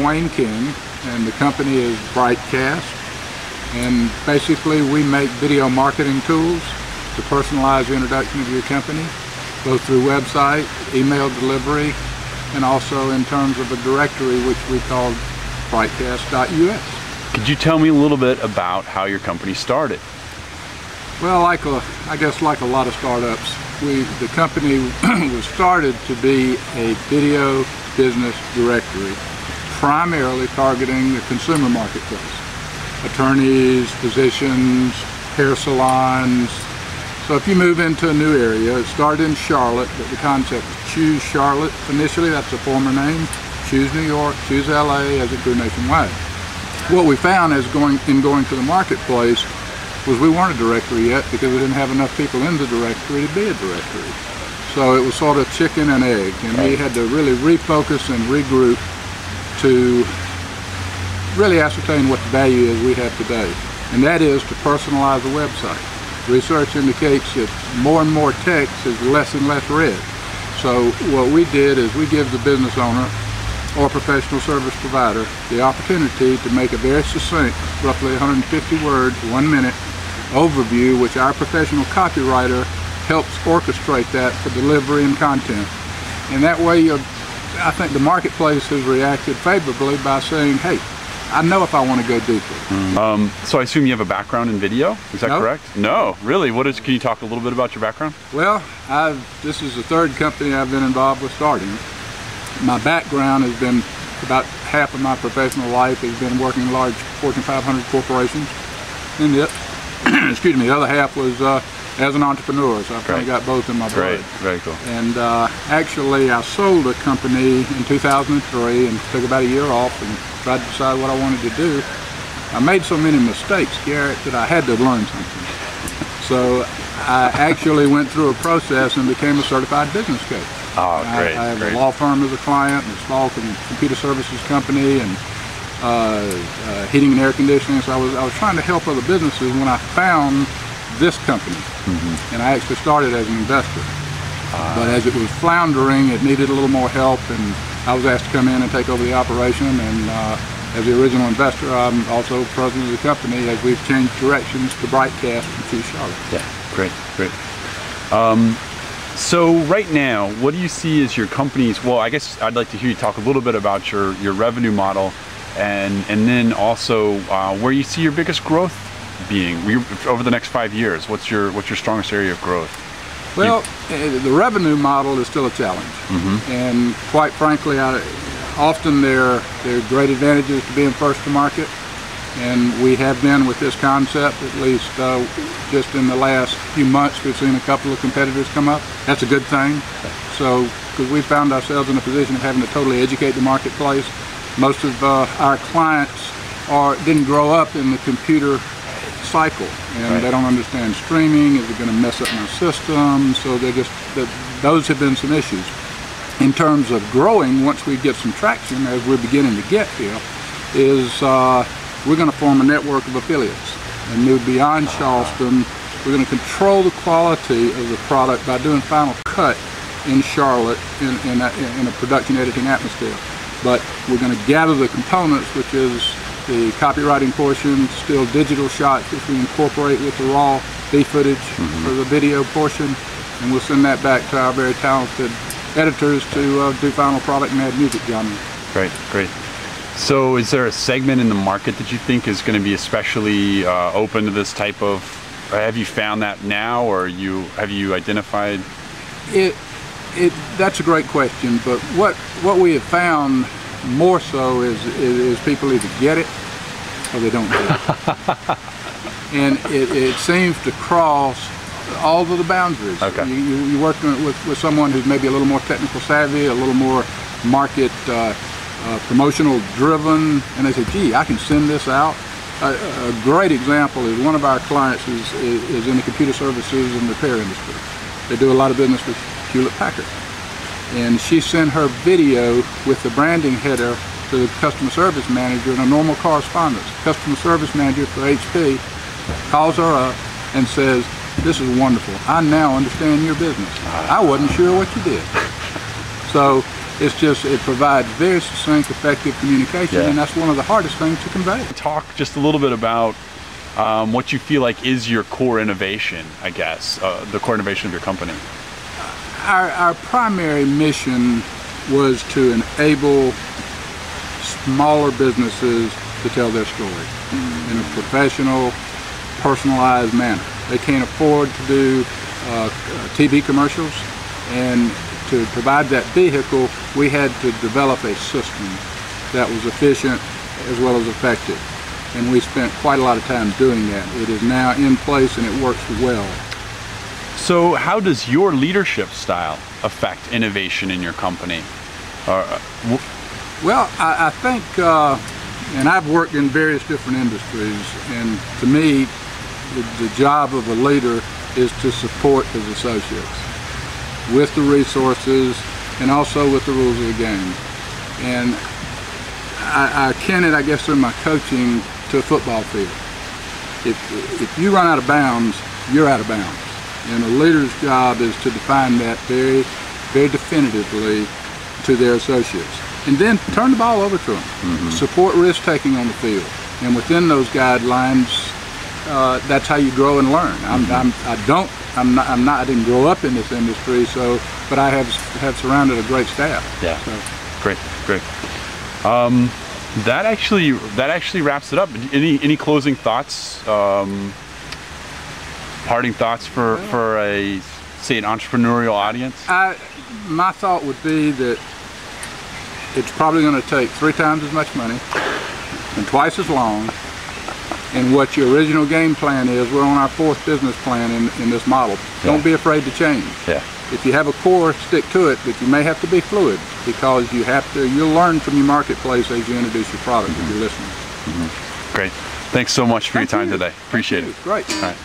Wayne King, and the company is Brightcast. And basically we make video marketing tools to personalize the introduction of your company, both through website, email delivery, and also in terms of a directory which we call brightcast.us. Could you tell me a little bit about how your company started? Well, I guess like a lot of startups, the company was started to be a video business directory, primarily targeting the consumer marketplace. Attorneys, physicians, hair salons. So if you move into a new area, it started in Charlotte, but the concept was Choose Charlotte. Initially, that's a former name. Choose New York, Choose LA, as it grew nationwide. What we found as going to the marketplace was we weren't a directory yet because we didn't have enough people in the directory to be a directory. So it was sort of chicken and egg, and we had to really refocus and regroup to really ascertain what the value is we have today, and that is to personalize the website. Research indicates that more and more text is less and less read. So what we did is we give the business owner or professional service provider the opportunity to make a very succinct, roughly 150 words, 1 minute overview, which our professional copywriter helps orchestrate that for delivery and content. And that way, I think the marketplace has reacted favorably by saying, hey, I know if I want to go deeper. So I assume you have a background in video, is that correct? No, really? Can you talk a little bit about your background? Well, this is the third company I've been involved with starting. My background has been, about half of my professional life has been working in large Fortune 500 corporations. And excuse me, the other half was as an entrepreneur, so I've kind of got both in my blood. Very cool. And actually I sold a company in 2003 and took about a year off and tried to decide what I wanted to do. I made so many mistakes, Garrett, that I had to learn something. So I actually went through a process and became a certified business coach. Oh, great. I have a law firm as a client, and a small computer services company, and heating and air conditioning. So I was trying to help other businesses when I found this company. And I actually started as an investor. But as it was floundering, it needed a little more help, and I was asked to come in and take over the operation. And as the original investor, I'm also president of the company as we've changed directions to Brightcast and Choose Charlotte. Yeah, great. So right now, what do you see as your company's, well, I guess I'd like to hear you talk a little bit about your revenue model, and then also where you see your biggest growth being over the next 5 years. What's your strongest area of growth? Well, the revenue model is still a challenge, and quite frankly, often there are great advantages to being first to market, and we have been with this concept. At least just in the last few months, we've seen a couple of competitors come up. That's a good thing. So, because we found ourselves in a position of having to totally educate the marketplace. Most of our clients didn't grow up in the computer cycle, and they don't understand streaming. Is it going to mess up my system? So those have been some issues. In terms of growing, once we get some traction, as we're beginning to get here, is we're going to form a network of affiliates and move beyond Charleston. We're going to control the quality of the product by doing Final Cut in Charlotte in a production editing atmosphere. But we're going to gather the components, which is the copywriting portion, still digital shots, which we incorporate with the raw footage for the video portion, and we'll send that back to our very talented editors to do final product and add music genre. Great. So is there a segment in the market that you think is going to be especially open to this type of, have you found that now, or have you identified? That's a great question, but what we have found more so is people either get it or they don't get it. And it seems to cross all of the boundaries. You're working with someone who's maybe a little more technical savvy, a little more market promotional driven, and they say, gee, I can send this out. A great example is one of our clients is in the computer services and repair industry. They do a lot of business with Hewlett-Packard. And she sent her video with the branding header to the customer service manager in a normal correspondence. Customer service manager for HP calls her up and says, this is wonderful. I now understand your business. I wasn't sure what you did. So It's just, it provides very succinct, effective communication, and that's one of the hardest things to convey. Talk just a little bit about what you feel like is your core innovation, I guess, the core innovation of your company. Our primary mission was to enable smaller businesses to tell their story in a professional, personalized manner. They can't afford to do TV commercials, and to provide that vehicle, we had to develop a system that was efficient as well as effective. And we spent quite a lot of time doing that. It is now in place and it works well. So how does your leadership style affect innovation in your company? Well, I think, and I've worked in various different industries, and to me, the job of a leader is to support his associates with the resources and also with the rules of the game. And I akin it, I guess, through my coaching to a football field. If you run out of bounds, you're out of bounds. And a leader's job is to define that very, very definitively to their associates. And then turn the ball over to them. Support risk-taking on the field. And within those guidelines, that's how you grow and learn. I didn't grow up in this industry, but I have surrounded a great staff. Yeah. So. Great. That actually wraps it up. Any closing thoughts? Parting thoughts for an entrepreneurial audience? My thought would be that it's probably going to take 3 times as much money and twice as long. And what your original game plan is, we're on our 4th business plan in this model. Don't be afraid to change. If you have a core, stick to it, but you may have to be fluid, because you'll learn from your marketplace as you introduce your product if you're listening. Great. Thanks so much for your time today. Appreciate it. Great. All right.